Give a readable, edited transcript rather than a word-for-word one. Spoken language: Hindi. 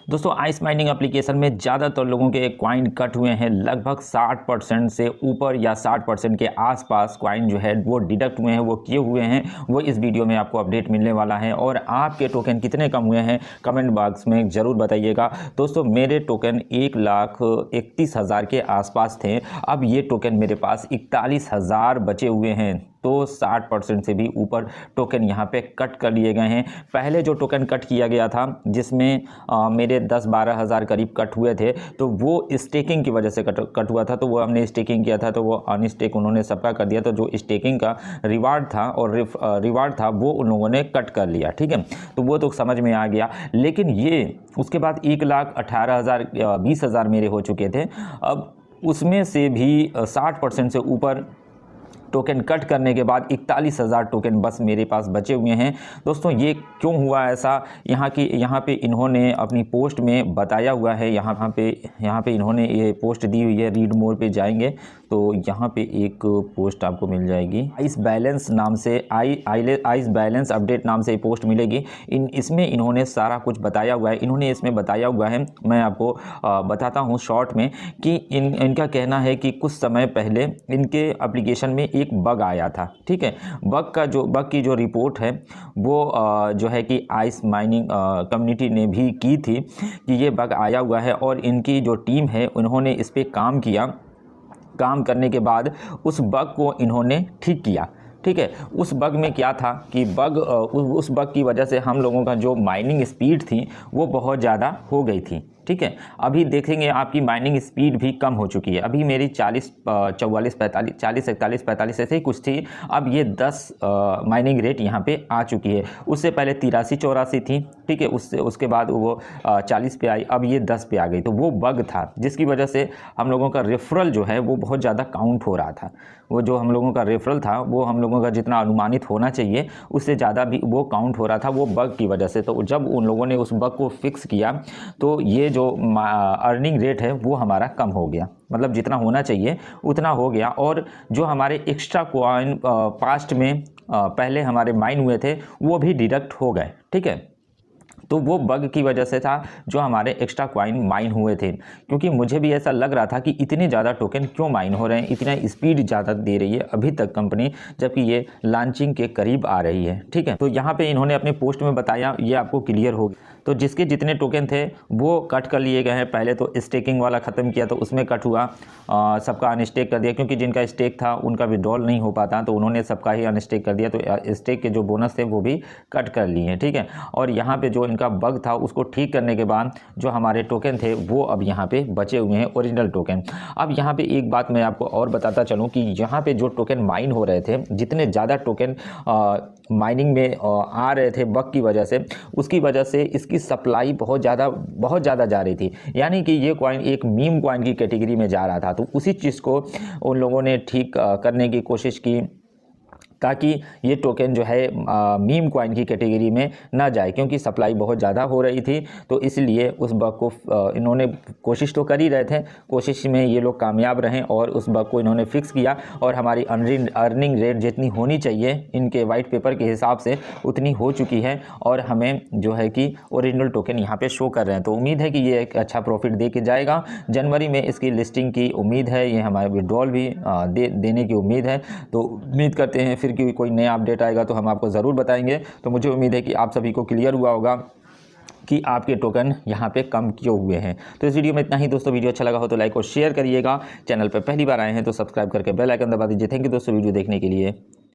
दोस्तों आइस माइनिंग एप्लीकेशन में ज़्यादातर लोगों के कॉइन कट हुए हैं, लगभग 60% से ऊपर या 60% के आसपास कॉइन जो है वो डिडक्ट हुए हैं, वो किए हुए हैं। वो इस वीडियो में आपको अपडेट मिलने वाला है। और आपके टोकन कितने कम हुए हैं कमेंट बॉक्स में ज़रूर बताइएगा। दोस्तों मेरे टोकन 1,31,000 के आसपास थे, अब ये टोकन मेरे पास 41,000 बचे हुए हैं। तो 60% से भी ऊपर टोकन यहाँ पे कट कर लिए गए हैं। पहले जो टोकन कट किया गया था जिसमें मेरे 10-12 हज़ार करीब कट हुए थे, तो वो स्टेकिंग की वजह से कट हुआ था। तो वो हमने स्टेकिंग किया था, तो वो अनस्टेक उन्होंने सबका कर दिया। तो जो स्टेकिंग का रिवार्ड था और रिवार्ड था वो उन लोगों ने कट कर लिया, ठीक है। तो वो तो समझ में आ गया। लेकिन ये उसके बाद 1,18,000 20,000 मेरे हो चुके थे। अब उसमें से भी 60% से ऊपर टोकन कट करने के बाद 41,000 टोकन बस मेरे पास बचे हुए हैं। दोस्तों ये क्यों हुआ ऐसा, यहाँ पे इन्होंने अपनी पोस्ट में बताया हुआ है। यहाँ पे इन्होंने ये पोस्ट दी हुई है। रीड मोर पे जाएंगे तो यहाँ पे एक पोस्ट आपको मिल जाएगी। आइस बैलेंस नाम से आइस बैलेंस अपडेट नाम से पोस्ट मिलेगी। इसमें इन्होंने सारा कुछ बताया हुआ है। इन्होंने इसमें बताया हुआ है, मैं आपको बताता हूँ शॉर्ट में, कि इनका कहना है कि कुछ समय पहले इनके एप्लीकेशन में एक बग आया था, ठीक है। बग की जो रिपोर्ट है वो जो है कि आइस माइनिंग कम्युनिटी ने भी की थी कि ये बग आया हुआ है। और इनकी जो टीम है उन्होंने इस पर काम किया। काम करने के बाद उस बग को इन्होंने ठीक किया, ठीक है। उस बग में क्या था कि उस बग की वजह से हम लोगों का जो माइनिंग स्पीड थी वो बहुत ज़्यादा हो गई थी, ठीक है। अभी देखेंगे आपकी माइनिंग स्पीड भी कम हो चुकी है। अभी मेरी 40, 44, 45, 40, 41, 45 ऐसे ही कुछ थी। अब ये 10 माइनिंग रेट यहाँ पे आ चुकी है। उससे पहले 83, 84 थी, ठीक है। उसके बाद वो 40 पे आई, अब ये 10 पे आ गई। तो वो बग था जिसकी वजह से हम लोगों का रेफरल जो है वो बहुत ज़्यादा काउंट हो रहा था। वो जो हम लोगों का रेफरल था वो हम लोगों का जितना अनुमानित होना चाहिए उससे ज़्यादा भी वो काउंट हो रहा था, वो बग की वजह से। तो जब उन लोगों ने उस बग को फिक्स किया तो ये जो अर्निंग रेट है वो हमारा कम हो गया, मतलब जितना होना चाहिए उतना हो गया। और जो हमारे एक्स्ट्रा कॉइन पास्ट में पहले हमारे माइन हुए थे वो भी डिडक्ट हो गए, ठीक है। तो वो बग की वजह से था जो हमारे एक्स्ट्रा कॉइन माइन हुए थे। क्योंकि मुझे भी ऐसा लग रहा था कि इतने ज़्यादा टोकन क्यों माइन हो रहे हैं, इतना स्पीड ज़्यादा दे रही है अभी तक कंपनी, जबकि ये लॉन्चिंग के करीब आ रही है, ठीक है। तो यहाँ पे इन्होंने अपने पोस्ट में बताया, ये आपको क्लियर हो गया। तो जिसके जितने टोकन थे वो कट कर लिए गए हैं। पहले तो स्टेकिंग वाला ख़त्म किया तो उसमें कट हुआ, सबका अनस्टेक कर दिया। क्योंकि जिनका स्टेक था उनका विड्रॉल नहीं हो पाता तो उन्होंने सबका ही अनस्टेक कर दिया। तो स्टेक के जो बोनस थे वो भी कट कर लिए हैं, ठीक है। और यहाँ पे जो इनका बग था उसको ठीक करने के बाद जो हमारे टोकन थे वो अब यहाँ पे बचे हुए हैं, ओरिजिनल टोकन। अब यहाँ पे एक बात मैं आपको और बताता चलूँ कि यहाँ पे जो टोकन माइन हो रहे थे, जितने ज़्यादा टोकन माइनिंग में आ रहे थे बग की वजह से, उसकी वजह से इसकी सप्लाई बहुत ज़्यादा जा रही थी। यानी कि ये कॉइन एक मीम कॉइन की कैटेगरी में जा रहा था। तो उसी चीज़ को उन लोगों ने ठीक करने की कोशिश की ताकि ये टोकन जो है मीम कॉइन की कैटेगरी में ना जाए, क्योंकि सप्लाई बहुत ज़्यादा हो रही थी। तो इसलिए उस बग को इन्होंने कोशिश तो कर ही रहे थे, कोशिश में ये लोग कामयाब रहें और उस बग को इन्होंने फिक्स किया। और हमारी अर्निंग रेट जितनी होनी चाहिए इनके वाइट पेपर के हिसाब से उतनी हो चुकी है। और हमें जो है कि ओरिजिनल टोकन यहाँ पे शो कर रहे हैं। तो उम्मीद है कि ये एक अच्छा प्रॉफिट दे के जाएगा। जनवरी में इसकी लिस्टिंग की उम्मीद है, ये हमारे विड्रॉल भी देने की उम्मीद है। तो उम्मीद करते हैं फिर कि कोई नया अपडेट आएगा तो हम आपको ज़रूर बताएंगे। तो मुझे उम्मीद है कि आप सभी को क्लियर हुआ होगा कि आपके टोकन यहाँ पे कम क्यों हुए हैं। तो इस वीडियो में इतना ही दोस्तों। वीडियो अच्छा लगा हो तो लाइक और शेयर करिएगा। चैनल पर पहली बार आए हैं तो सब्सक्राइब करके बेल आइकन दबा दीजिए। थैंक यू दोस्तों वीडियो देखने के लिए।